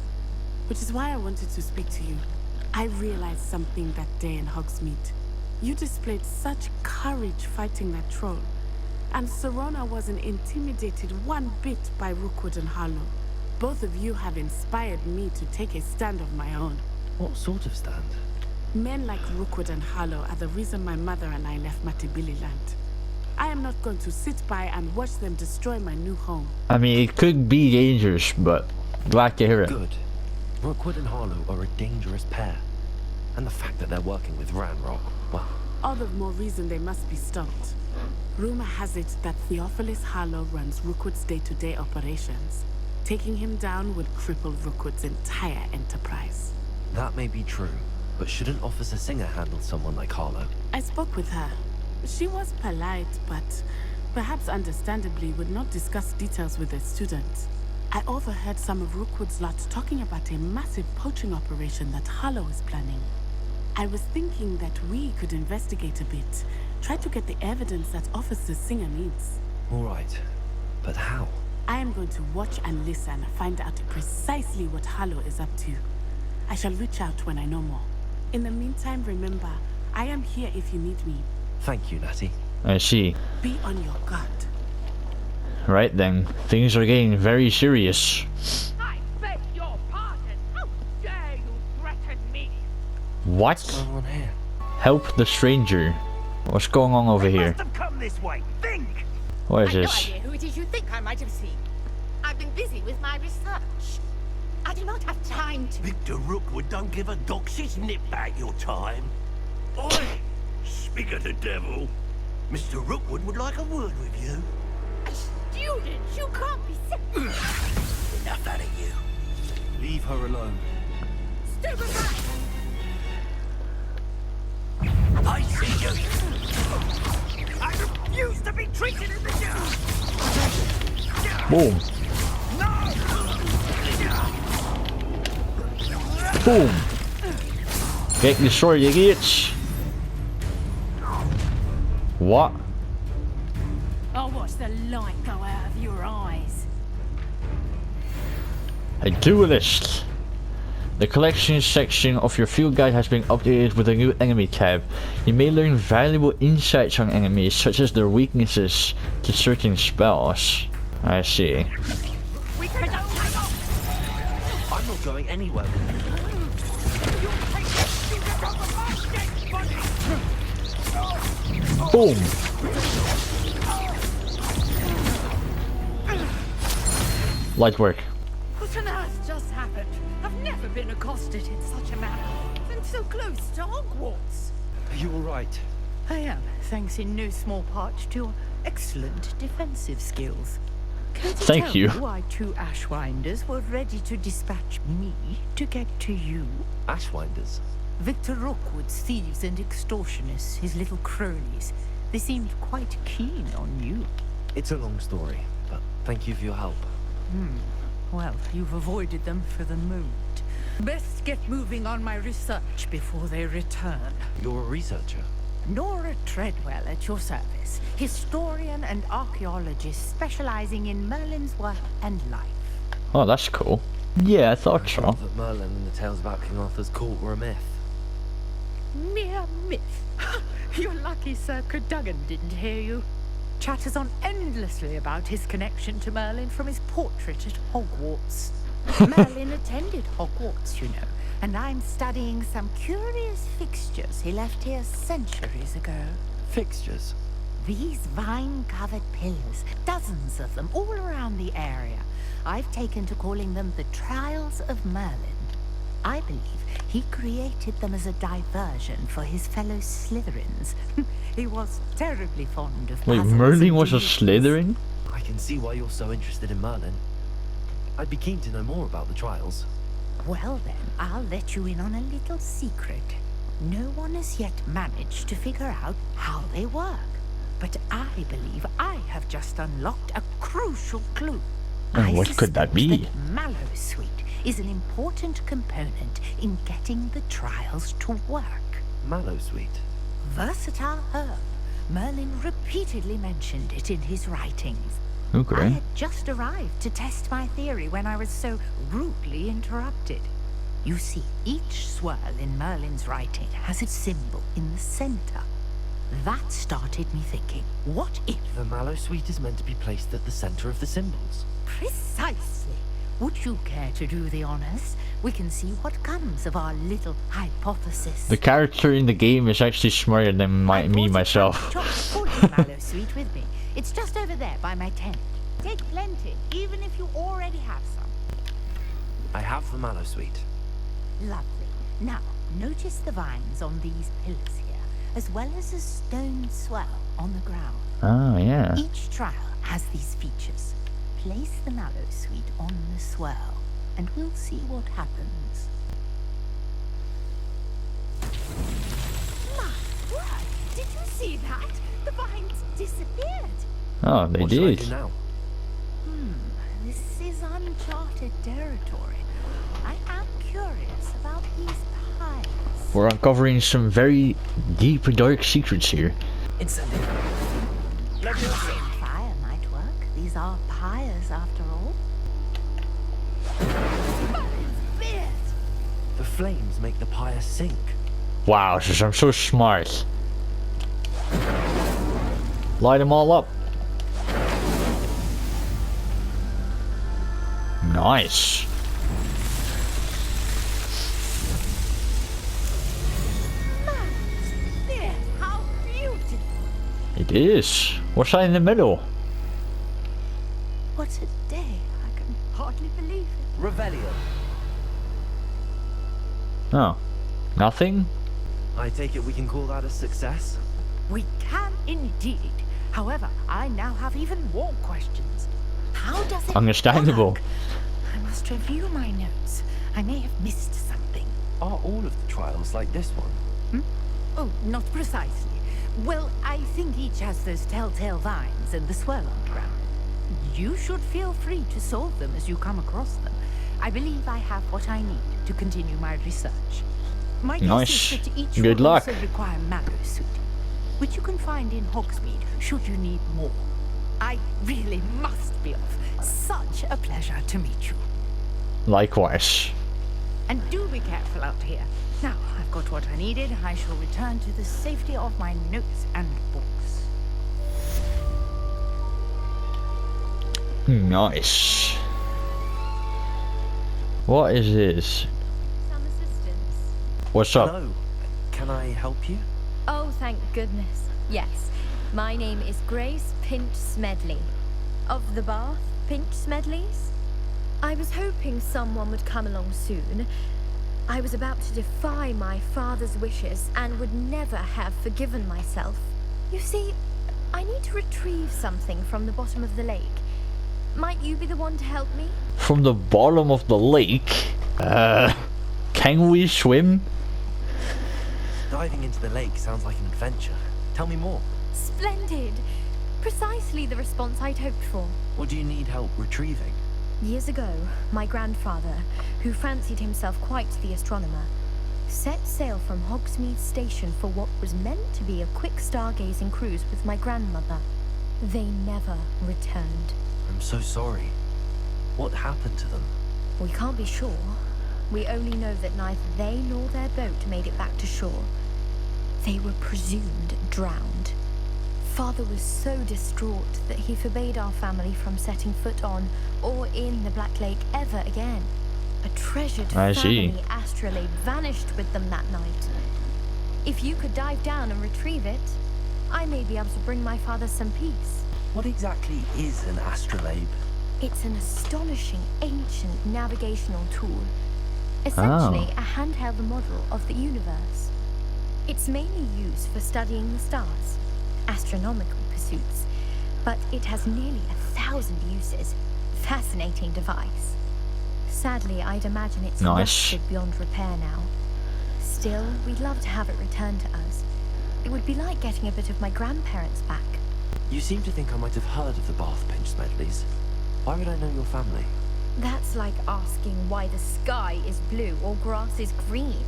Which is why I wanted to speak to you. I realized something that day in Hogsmeade. You displayed such courage fighting that troll. And Serona wasn't intimidated one bit by Rookwood and Harlow. Both of you have inspired me to take a stand of my own. What sort of stand? Men like Rookwood and Harlow are the reason my mother and I left Matabeleland. I am not going to sit by and watch them destroy my new home. I mean, it could be dangerous, but glad to hear it. Good. Rookwood and Harlow are a dangerous pair. And the fact that they're working with Ranrock, well... All the more reason they must be stopped. Rumor has it that Theophilus Harlow runs Rookwood's day-to-day operations. Taking him down would cripple Rookwood's entire enterprise. That may be true, but shouldn't Officer Singer handle someone like Harlow? I spoke with her. She was polite, but perhaps understandably would not discuss details with a student. I overheard some of Rookwood's lot talking about a massive poaching operation that Harlow is planning. I was thinking that we could investigate a bit, try to get the evidence that Officer Singer needs. All right, but how? I am going to watch and listen, find out precisely what Harlow is up to. I shall reach out when I know more. In the meantime, remember, I am here if you need me. Thank you, Natty. I see. Be on your guard. Right then, things are getting very serious. I beg your pardon. How dare you threaten me? What? What's going on here? Help the stranger. What's going on over here? Must have come this way. Think. What is I've no this? idea who it is you think I might have seen. I've been busy with my research. I do not have time to... Victor Rookwood don't give a doxy's nip back your time. Oi! Speak of the devil. Mr. Rookwood would like a word with you. Student, you can't be sick. Enough out of you. Leave her alone. Step aside. I see you. I refuse to be treated in the Boom. Boom. Get destroyed, you idiots. What? I'll watch the light go out of your eyes. A duelist. The collection section of your field guide has been updated with a new enemy tab. You may learn valuable insights on enemies, such as their weaknesses to certain spells. I see. I'm not going anywhere with you. Boom. Light work. What on earth just happened? I've never been accosted in such a manner. And so close to Hogwarts. Are you alright? I am, thanks in no small part to your excellent defensive skills. Can you Thank tell you. me why two Ashwinders were ready to dispatch me to get to you? Ashwinders? Victor Rookwood's thieves and extortionists, his little cronies. They seemed quite keen on you. It's a long story, but thank you for your help. Well, you've avoided them for the moment. Best get moving on my research before they return. You're a researcher? Nora Treadwell at your service. Historian and archaeologist specializing in Merlin's work and life. Oh, that's cool. Yeah, I thought I so. thought that Merlin and the tales about King Arthur's court were a myth. Mere myth. You're lucky Sir Cadogan didn't hear you. chatters on endlessly about his connection to Merlin from his portrait at Hogwarts. Merlin attended Hogwarts, you know, and I'm studying some curious fixtures he left here centuries ago. Fixtures? These vine-covered pillars, dozens of them all around the area. I've taken to calling them the Trials of Merlin. I believe he created them as a diversion for his fellow Slytherins. He was terribly fond of Wait, puzzles Merlin and was a doohickey. Slytherin? I can see why you're so interested in Merlin. I'd be keen to know more about the trials. Well then, I'll let you in on a little secret. No one has yet managed to figure out how they work. But I believe I have just unlocked a crucial clue. And what could that be? That Mallowsweet is an important component in getting the trials to work. Mallowsweet? Versatile herb. Merlin repeatedly mentioned it in his writings. I Okay. had just arrived to test my theory when I was so rudely interrupted. You see, each swirl in Merlin's writing has a symbol in the center. That started me thinking, what if... The Mallowsweet is meant to be placed at the center of the symbols. Precisely. Would you care to do the honors? We can see what comes of our little hypothesis. The character in the game is actually smarter than me myself. Chock full of Mallowsweet with me. It's just over there by my tent. Take plenty, even if you already have some. I have the Mallowsweet. Lovely. Now, notice the vines on these pillars here, as well as a stone swell on the ground. Oh, yeah. Each trial has these features. Place the Mallowsweet on the swirl, and we'll see what happens. My word! Did you see that? The vines disappeared. Oh, they What should I did. do now? This is uncharted territory. I am curious about these piles. We're uncovering some very deep, dark secrets here. Incendio. Fire might work. These are pyres after all. The flames make the pyre sink. Wow, I'm so smart. Light them all up. Nice. How beautiful! It is. What's that in the middle? What a day! I can hardly believe it. Revelio. Oh, nothing? I take it we can call that a success? We can indeed. However, I now have even more questions. How does it Understandable. work? I must review my notes. I may have missed something. Are all of the trials like this one? Oh, not precisely. Well, I think each has those telltale vines and the swirl on the ground. You should feel free to solve them as you come across them. I believe I have what I need to continue my research. My Nice. guess is that each Good will luck. also require Mallowsweet, which you can find in Hogsmeade should you need more. I really must be off. Such a pleasure to meet you. Likewise. And do be careful out here. Now, I've got what I needed. I shall return to the safety of my notes and books. Nice. What is this? Some assistance. What's up? Hello. Can I help you? Oh, thank goodness. Yes. My name is Grace Pinch Smedley. Of the Bath Pinch Smedleys. I was hoping someone would come along soon. I was about to defy my father's wishes and would never have forgiven myself. You see, I need to retrieve something from the bottom of the lake. Might you be the one to help me? From the bottom of the lake? Can we swim? Diving into the lake sounds like an adventure. Tell me more. Splendid! Precisely the response I'd hoped for. What do you need help retrieving? Years ago, my grandfather, who fancied himself quite the astronomer, set sail from Hogsmeade Station for what was meant to be a quick stargazing cruise with my grandmother. They never returned. I'm so sorry. What happened to them? We can't be sure. We only know that neither they nor their boat made it back to shore. They were presumed drowned. Father was so distraught that he forbade our family from setting foot on or in the Black Lake ever again. A treasured family astrolabe vanished with them that night. If you could dive down and retrieve it, I may be able to bring my father some peace. What exactly is an astrolabe? It's an astonishing ancient navigational tool. Essentially a handheld model of the universe. It's mainly used for studying the stars, astronomical pursuits, but it has nearly 1,000 uses. Fascinating device. Sadly, I'd imagine it's rusted beyond repair now. Still, we'd love to have it returned to us. It would be like getting a bit of my grandparents back. You seem to think I might have heard of the Bath Pinch Smedleys. Why would I know your family? That's like asking why the sky is blue or grass is green.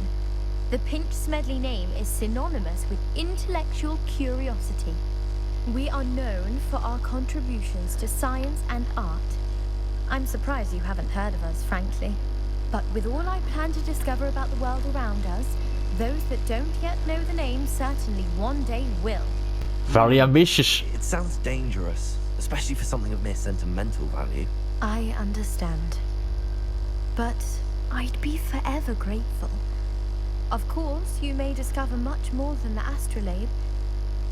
The Pinch Smedley name is synonymous with intellectual curiosity. We are known for our contributions to science and art. I'm surprised you haven't heard of us, frankly. But with all I plan to discover about the world around us, those that don't yet know the name certainly one day will. Very ambitious. It sounds dangerous, especially for something of mere sentimental value. I understand. But I'd be forever grateful. Of course, you may discover much more than the astrolabe.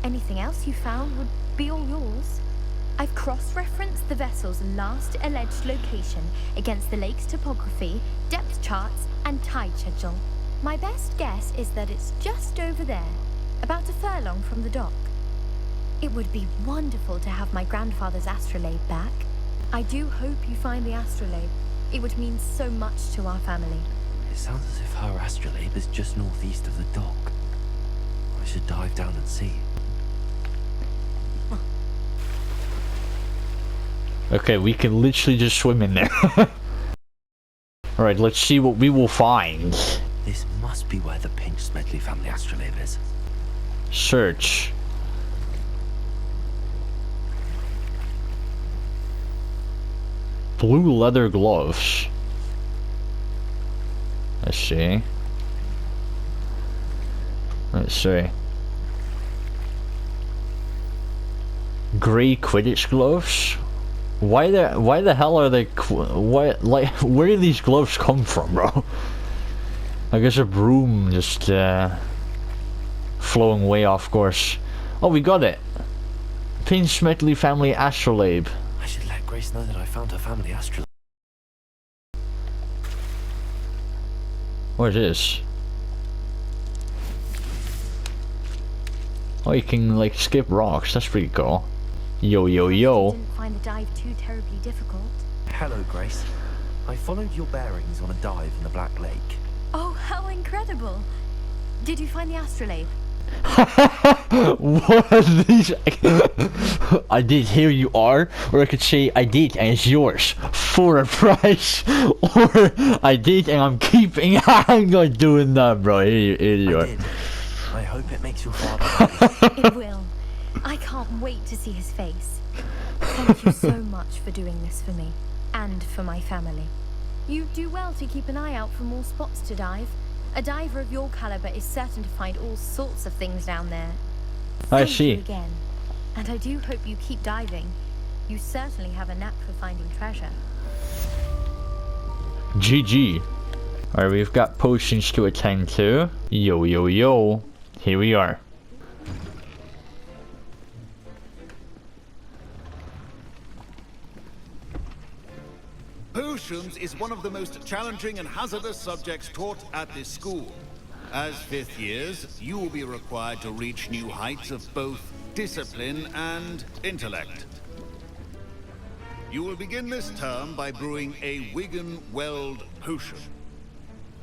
Anything else you found would be all yours. I've cross-referenced the vessel's last alleged location against the lake's topography, depth charts, and tide schedule. My best guess is that it's just over there, about a furlong from the dock. It would be wonderful to have my grandfather's astrolabe back. I do hope you find the astrolabe. It would mean so much to our family. It sounds as if her astrolabe is just northeast of the dock. I should dive down and see. Okay, we can literally just swim in there. Alright, let's see what we will find. This must be where the Pinch Smedley family astrolabe is. Search. Blue leather gloves. Let's see. Let's see. Gray Quidditch gloves? Why the hell are they where do these gloves come from, bro? I guess a broom just flowing way off course. Oh, we got it. Pinch Smedley family astrolabe. I should let Grace know that I found her family astrolabe. What is this? Oh, you can like skip rocks. That's pretty cool. Yo yo yo. Didn't find the dive too terribly difficult. Hello, Grace. I followed your bearings on a dive in the Black Lake. Oh, how incredible! Did you find the astrolabe? What are these? I did. Here you are. Or I could say I did and it's yours for a price. Or I did and I'm keeping. I'm not doing that, bro. Here you are. I hope it makes your father happy. It will. I can't wait to see his face. Thank you so much for doing this for me and for my family. You do well to keep an eye out for more spots to dive. A diver of your caliber is certain to find all sorts of things down there. I see. Thank you again. And I do hope you keep diving. You certainly have a knack for finding treasure. GG. Alright, we've got potions to attend to. Yo yo yo. Here we are. Potions is one of the most challenging and hazardous subjects taught at this school. As 5th years, you will be required to reach new heights of both discipline and intellect. You will begin this term by brewing a Wiggenweld potion.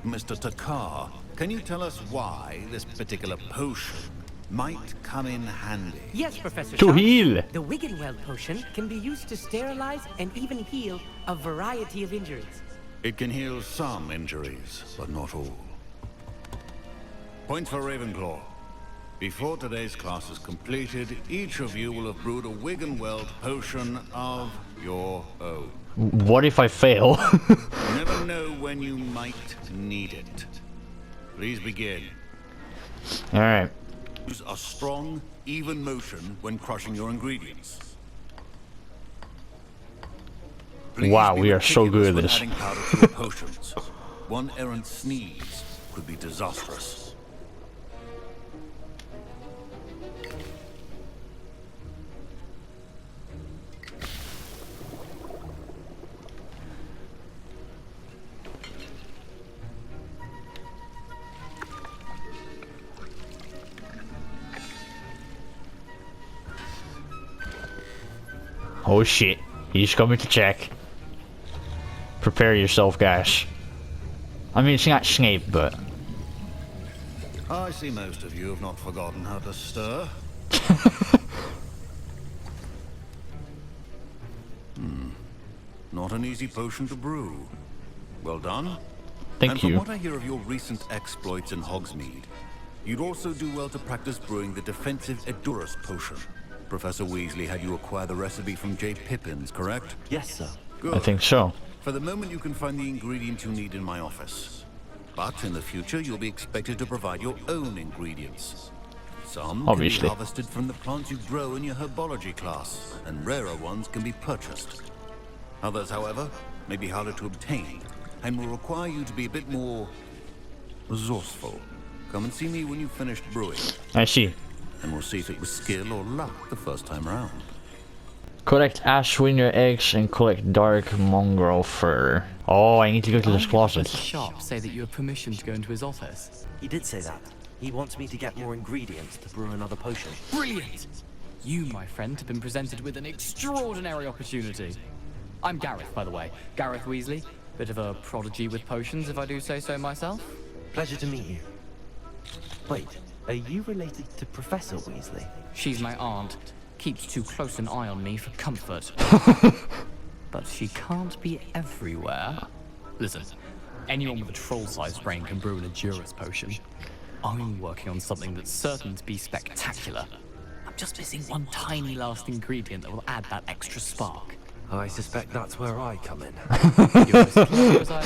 Mr. Takar, can you tell us why this particular potion might come in handy? Yes, Professor To Sharp. heal. The Wiggenweld potion can be used to sterilize and even heal a variety of injuries. It can heal some injuries, but not all. Points for Ravenclaw. Before today's class is completed, each of you will have brewed a Wiggenweld potion of your own. What if I fail? You never know when you might need it. Please begin. Alright. Use a strong, even motion when crushing your ingredients. Please wow, be we are so good at when this. adding powder to your potions. One errant sneeze could be disastrous. Oh shit, he's coming to check. Prepare yourself, guys. I mean, it's not Snape, but... I see most of you have not forgotten how to stir. Not an easy potion to brew. Well done. Thank and you. from what I hear of your recent exploits in Hogsmeade, you'd also do well to practice brewing the defensive Edurus potion. Professor Weasley had you acquire the recipe from J. Pippin's, correct? Yes, sir. Good. I think so. For the moment, you can find the ingredients you need in my office. But in the future, you'll be expected to provide your own ingredients. Some Obviously. can be harvested from the plants you grow in your herbology class, and rarer ones can be purchased. Others, however, may be harder to obtain, and will require you to be a bit more resourceful. Come and see me when you've finished brewing. I see. And we'll see if it was skill or luck the first time round. Collect ash winter eggs and collect dark mongrel fur. Oh, I need to go to this closet. Professor Sharp say that you have permission to go into his office. He did say that. He wants me to get more ingredients to brew another potion. Brilliant! You, my friend, have been presented with an extraordinary opportunity. I'm Gareth, by the way. Gareth Weasley. Bit of a prodigy with potions, if I do say so myself. Pleasure to meet you. Wait, are you related to Professor Weasley? She's my aunt. Keeps too close an eye on me for comfort. But she can't be everywhere. Listen, anyone with a troll-sized brain can brew an Edurus potion. I'm working on something that's certain to be spectacular. I'm just missing one tiny last ingredient that will add that extra spark. I suspect that's where I come in. You're as clever as I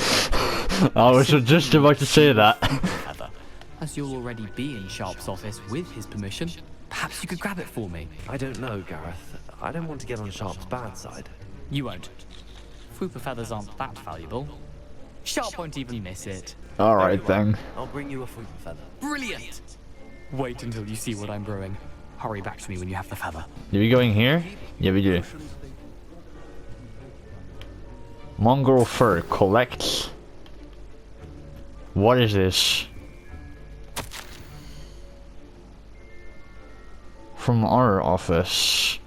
I was just about to say that. Heather, as you'll already be in Sharp's office with his permission, perhaps you could grab it for me. I don't know, Gareth. I don't want to get on Sharp's bad side. You won't. Fwooper feathers aren't that valuable. Sharp won't even miss it. Alright then. I'll bring you a Fwooper feather. Brilliant! Wait until you see what I'm brewing. Hurry back to me when you have the feather. Do we go in here? Yeah, we do. Mongrel fur. Collect. What is this? From our office.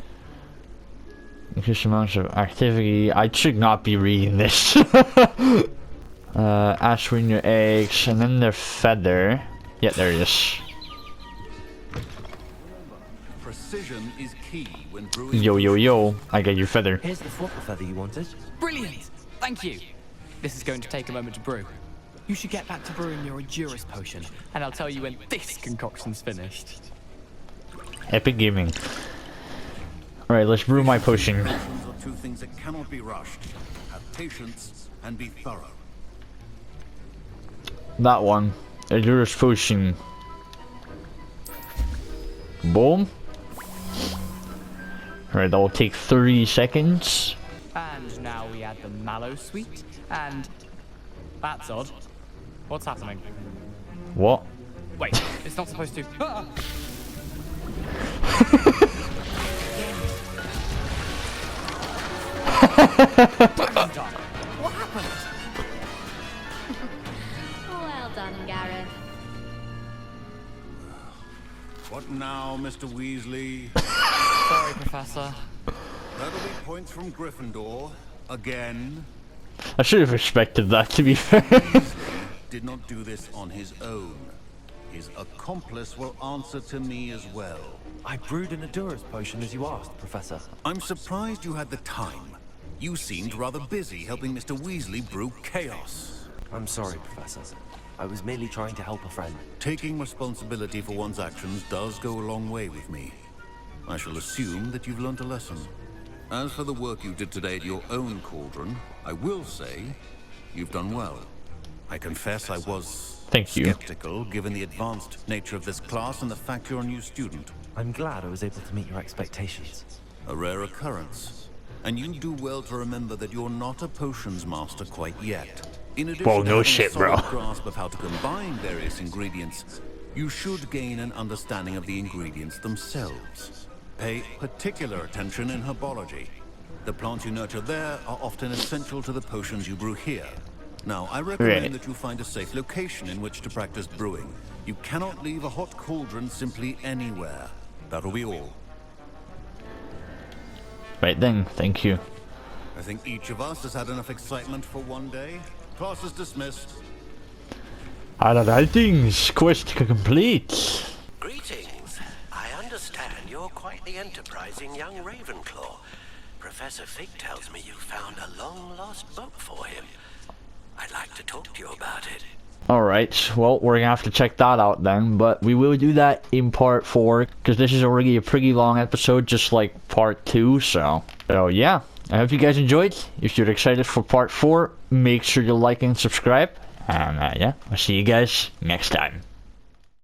Increased amounts of activity. I should not be reading this. Ash winter eggs, and then their feather. Yeah, there it is. Precision is key when brewing. Yo, yo, yo. I got your feather. Here's the Fwooper feather you wanted. Brilliant! Thank you! This is going to take a moment to brew. You should get back to brewing your Edurus potion, and I'll tell you when this concoction's finished. Epic gaming. Alright, let's brew my potion. Are two things that cannot be rushed. Have patience and be thorough. That one. Edurus potion. Boom. Alright, that will take 30 seconds. And now we add the mallow sweet, and... That's odd. What's happening? What? Wait, it's not supposed to... Ah! What happened? Well done, Gareth. What now, Mr. Weasley? Sorry, Professor. That'll be points from Gryffindor. Again. I should have expected that, to be fair. Weasley did not do this on his own. His accomplice will answer to me as well. I brewed an Edurus potion as you asked, Professor. I'm surprised you had the time. You seemed rather busy helping Mr. Weasley brew chaos. I'm sorry, Professor. I was merely trying to help a friend. Taking responsibility for one's actions does go a long way with me. I shall assume that you've learnt a lesson. As for the work you did today at your own cauldron, I will say you've done well. I confess I was Thank you. skeptical given the advanced nature of this class and the fact you're a new student. I'm glad I was able to meet your expectations. A rare occurrence. And you do well to remember that you're not a potions master quite yet. In addition Whoa, to no having shit, a solid bro. grasp of how to combine various ingredients, you should gain an understanding of the ingredients themselves. Pay particular attention in herbology. The plants you nurture there are often essential to the potions you brew here. Now, I recommend that you find a safe location in which to practice brewing. You cannot leave a hot cauldron simply anywhere. That'll be all. Right then, thank you. I think each of us has had enough excitement for one day. Class is dismissed. All things, quest complete. Greetings. I understand you're quite the enterprising young Ravenclaw. Professor Fig tells me you found a long-lost book for him. I'd like to talk to you about it. Alright, well, we're gonna have to check that out then, but we will do that in part 4, because this is already a pretty long episode, just like part 2, so yeah. I hope you guys enjoyed. If you're excited for part 4, make sure to like and subscribe, and yeah, I'll see you guys next time.